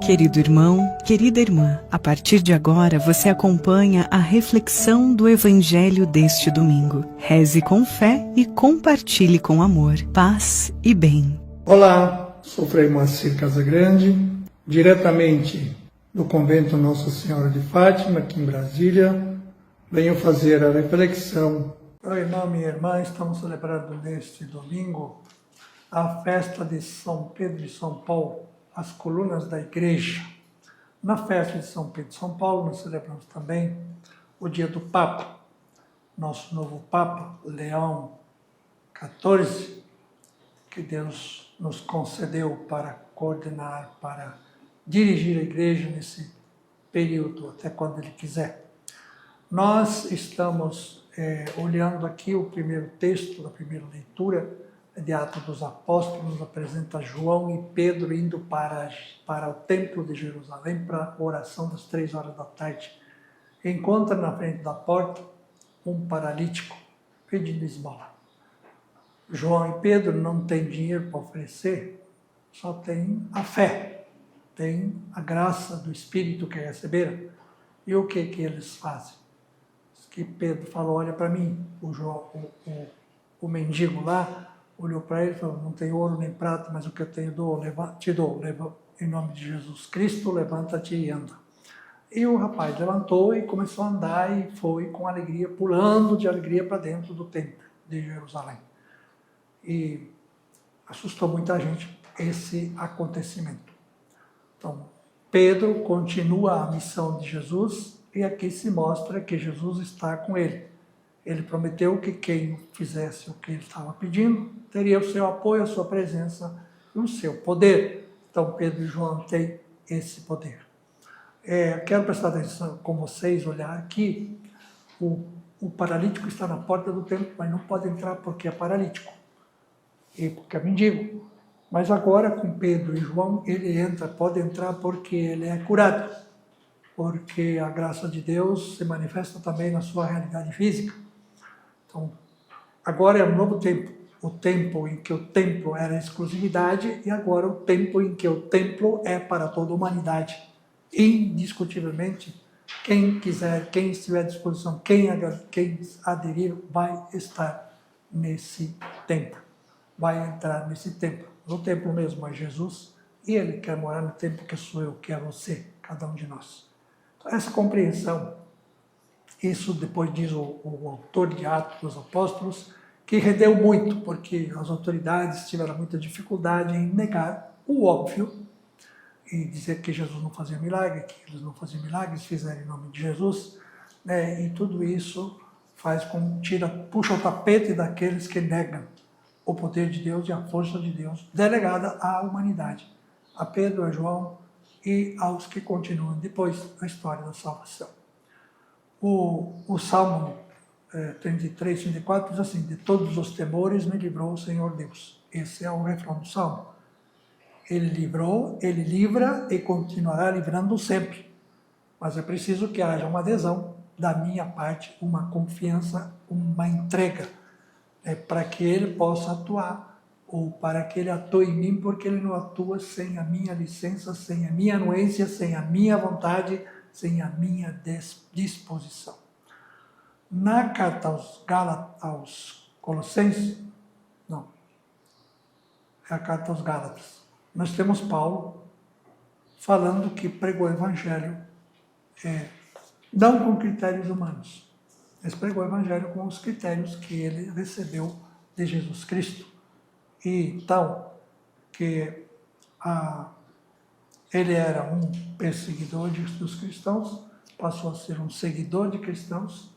Querido irmão, querida irmã, a partir de agora você acompanha a reflexão do Evangelho deste domingo. Reze com fé e compartilhe com amor, paz e bem. Olá, sou Frei Moacir Casagrande, diretamente do convento Nossa Senhora de Fátima, aqui em Brasília. Venho fazer a reflexão. Meu irmão, minha irmã, estamos celebrando neste domingo a festa de São Pedro e São Paulo, as colunas da igreja. Na festa de São Pedro e São Paulo, nós celebramos também o dia do Papa, nosso novo Papa, Leão XIV, que Deus nos concedeu para coordenar, para dirigir a igreja nesse período, até quando Ele quiser. Nós estamos olhando aqui o primeiro texto da primeira leitura, de Atos dos Apóstolos, nos apresenta João e Pedro indo para o Templo de Jerusalém para a oração das 3 horas da tarde. Encontra na frente da porta um paralítico pedindo esmola. João e Pedro não têm dinheiro para oferecer, só tem a fé, tem a graça do Espírito que receberam. E o que eles fazem? Que Pedro falou, olha para mim, o mendigo lá, olhou para ele e falou, não tem ouro nem prata, mas o que eu tenho te dou, em nome de Jesus Cristo, levanta-te e anda. E o rapaz levantou e começou a andar e foi com alegria, pulando de alegria para dentro do templo de Jerusalém. E assustou muita gente esse acontecimento. Então, Pedro continua a missão de Jesus e aqui se mostra que Jesus está com ele. Ele prometeu que quem fizesse o que ele estava pedindo teria o seu apoio, a sua presença e o seu poder. Então, Pedro e João têm esse poder. Quero prestar atenção com vocês, olhar aqui. O paralítico está na porta do templo, mas não pode entrar porque é paralítico e porque é mendigo. Mas agora, com Pedro e João, ele entra, pode entrar porque ele é curado, porque a graça de Deus se manifesta também na sua realidade física. Então, agora é um novo tempo, o tempo em que o templo era exclusividade e agora o tempo em que o templo é para toda a humanidade. Indiscutivelmente, quem quiser, quem estiver à disposição, quem aderir, vai estar nesse templo, vai entrar nesse templo. No templo mesmo é Jesus e Ele quer morar no templo que sou eu, que é você, cada um de nós. Então, essa compreensão, isso depois diz o autor de Atos dos Apóstolos, que rendeu muito, porque as autoridades tiveram muita dificuldade em negar o óbvio e dizer que Jesus não fazia milagre, que eles não faziam milagres, fizeram em nome de Jesus, né? E tudo isso faz com puxa o tapete daqueles que negam o poder de Deus e a força de Deus delegada à humanidade, a Pedro, a João e aos que continuam depois da história da salvação. O Salmo 33, 34 diz assim, de todos os temores me livrou o Senhor Deus. Esse é o refrão do Salmo. Ele livrou, Ele livra e continuará livrando sempre. Mas é preciso que haja uma adesão da minha parte, uma confiança, uma entrega, para que Ele possa atuar, ou para que Ele atue em mim, porque Ele não atua sem a minha licença, sem a minha anuência, sem a minha vontade, sem a minha disposição. Na carta aos Colossenses, não, é a carta aos Gálatas, nós temos Paulo falando que pregou o Evangelho não com critérios humanos, mas pregou o Evangelho com os critérios que ele recebeu de Jesus Cristo. E então, que ele era um perseguidor dos cristãos, passou a ser um seguidor de cristãos,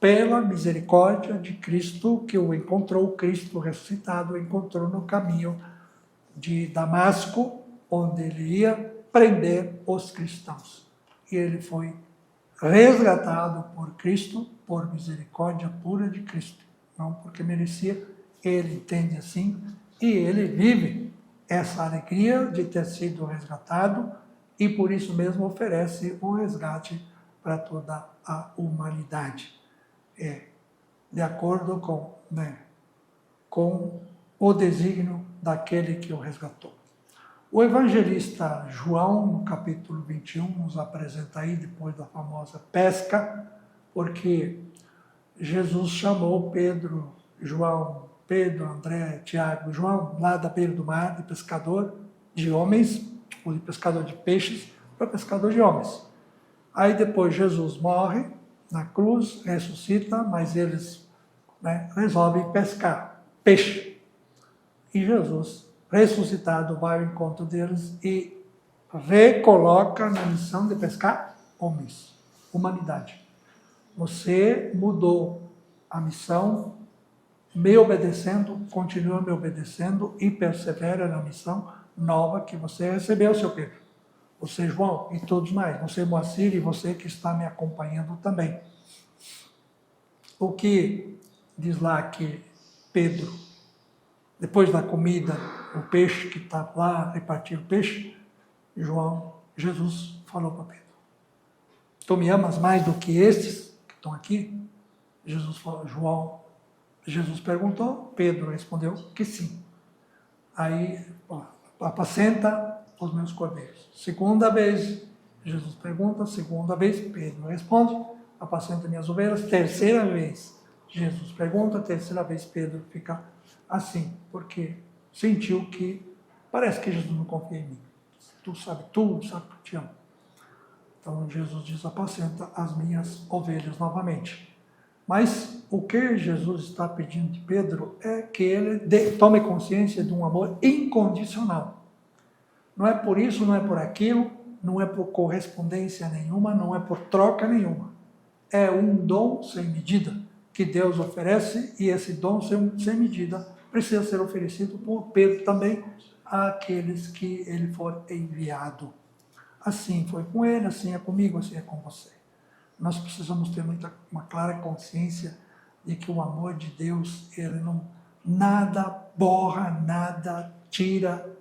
pela misericórdia de Cristo, que o encontrou, Cristo ressuscitado, o encontrou no caminho de Damasco, onde ele ia prender os cristãos. E ele foi resgatado por Cristo, por misericórdia pura de Cristo, não porque merecia, ele entende assim, e ele vive essa alegria de ter sido resgatado, e por isso mesmo oferece o resgate para toda a humanidade. De acordo com o desígnio daquele que o resgatou. O evangelista João, no capítulo 21, nos apresenta aí, depois da famosa pesca, porque Jesus chamou Pedro, André, Tiago e João, lá da beira do mar, de pescador de homens, ou de pescador de peixes, para pescador de homens. Aí depois Jesus morre na cruz, ressuscita, mas eles resolvem pescar peixe. E Jesus, ressuscitado, vai ao encontro deles e recoloca na missão de pescar homens, humanidade. Você mudou a missão, me obedecendo, continua me obedecendo e persevera na missão nova que você recebeu, seu Pedro. Você, João, e todos mais. Você, Moacir, e você que está me acompanhando também. O que diz lá que Pedro, depois da comida, o peixe que está lá, repartir o peixe, Jesus falou para Pedro: tu me amas mais do que estes que estão aqui? Jesus perguntou, Pedro respondeu que sim. Aí, apacenta os meus cordeiros. Segunda vez, Jesus pergunta, segunda vez, Pedro responde, apacenta minhas ovelhas. Terceira vez, Jesus pergunta, terceira vez, Pedro fica assim, porque sentiu que, parece que Jesus não confia em mim. Tu sabe tudo, sabe que eu te amo. Então Jesus diz, apacenta as minhas ovelhas novamente. Mas o que Jesus está pedindo de Pedro é que ele tome consciência de um amor incondicional. Não é por isso, não é por aquilo, não é por correspondência nenhuma, não é por troca nenhuma. É um dom sem medida que Deus oferece, e esse dom sem medida precisa ser oferecido por Pedro também àqueles que ele for enviado. Assim foi com ele, assim é comigo, assim é com você. Nós precisamos ter uma clara consciência de que o amor de Deus, ele nada borra, nada tira,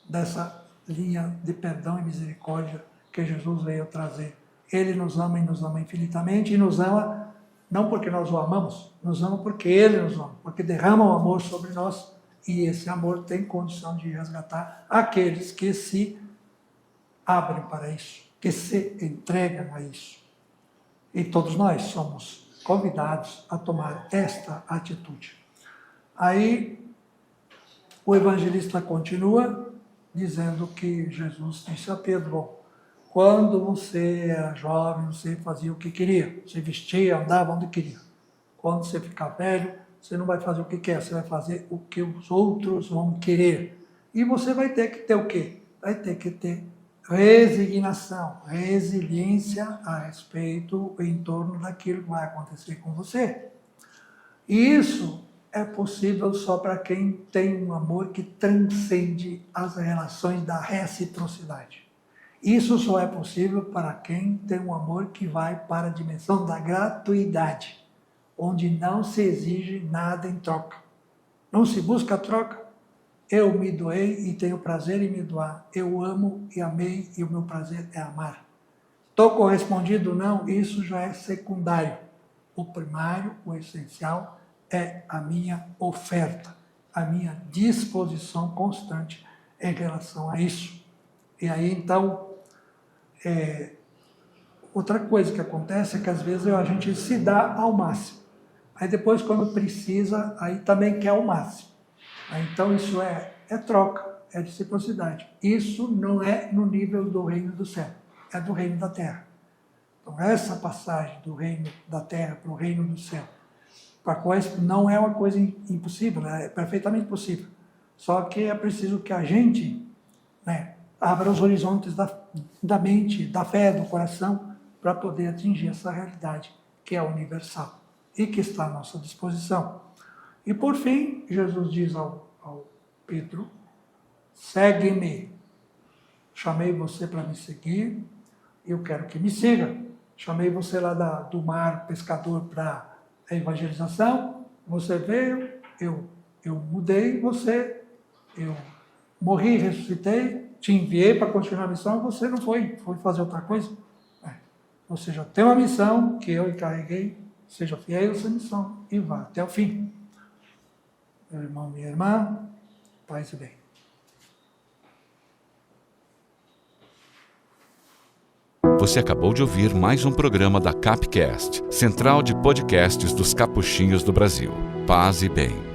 dessa linha de perdão e misericórdia que Jesus veio trazer. Ele nos ama e nos ama infinitamente, e nos ama não porque nós o amamos, nos ama porque ele nos ama, porque derrama o amor sobre nós, e esse amor tem condição de resgatar aqueles que se abrem para isso, que se entregam a isso. E todos nós somos convidados a tomar esta atitude. Aí o evangelista continua dizendo que Jesus disse a Pedro: bom, quando você era jovem, você fazia o que queria, você vestia, andava onde queria. Quando você ficar velho, você não vai fazer o que quer, você vai fazer o que os outros vão querer. E você vai ter que ter o quê? Vai ter que ter resignação, resiliência a respeito, em torno daquilo que vai acontecer com você. E isso é possível só para quem tem um amor que transcende as relações da reciprocidade. Isso só é possível para quem tem um amor que vai para a dimensão da gratuidade, onde não se exige nada em troca. Não se busca troca. Eu me doei e tenho prazer em me doar. Eu amo e amei e o meu prazer é amar. Estou correspondido? Não, isso já é secundário. O primário, o essencial, é a minha oferta, a minha disposição constante em relação a isso. E aí, então, outra coisa que acontece é que às vezes a gente se dá ao máximo. Aí depois, quando precisa, aí também quer o máximo. Então isso é troca, é reciprocidade. Isso não é no nível do reino do céu, é do reino da terra. Então essa passagem do reino da terra para o reino do céu, para quais não é uma coisa impossível, é perfeitamente possível. Só que é preciso que a gente abra os horizontes da mente, da fé, do coração, para poder atingir essa realidade que é universal e que está à nossa disposição. E por fim, Jesus diz ao Pedro: segue-me. Chamei você para me seguir, eu quero que me siga. Chamei você lá do mar pescador para a evangelização, você veio, eu mudei você, eu morri, ressuscitei, te enviei para continuar a missão, você não foi fazer outra coisa. Você já tem uma missão que eu encarreguei, seja fiel a essa missão e vá até o fim. Meu irmão, minha irmã, paz e bem. Você acabou de ouvir mais um programa da Capcast, Central de Podcasts dos Capuchinhos do Brasil. Paz e bem.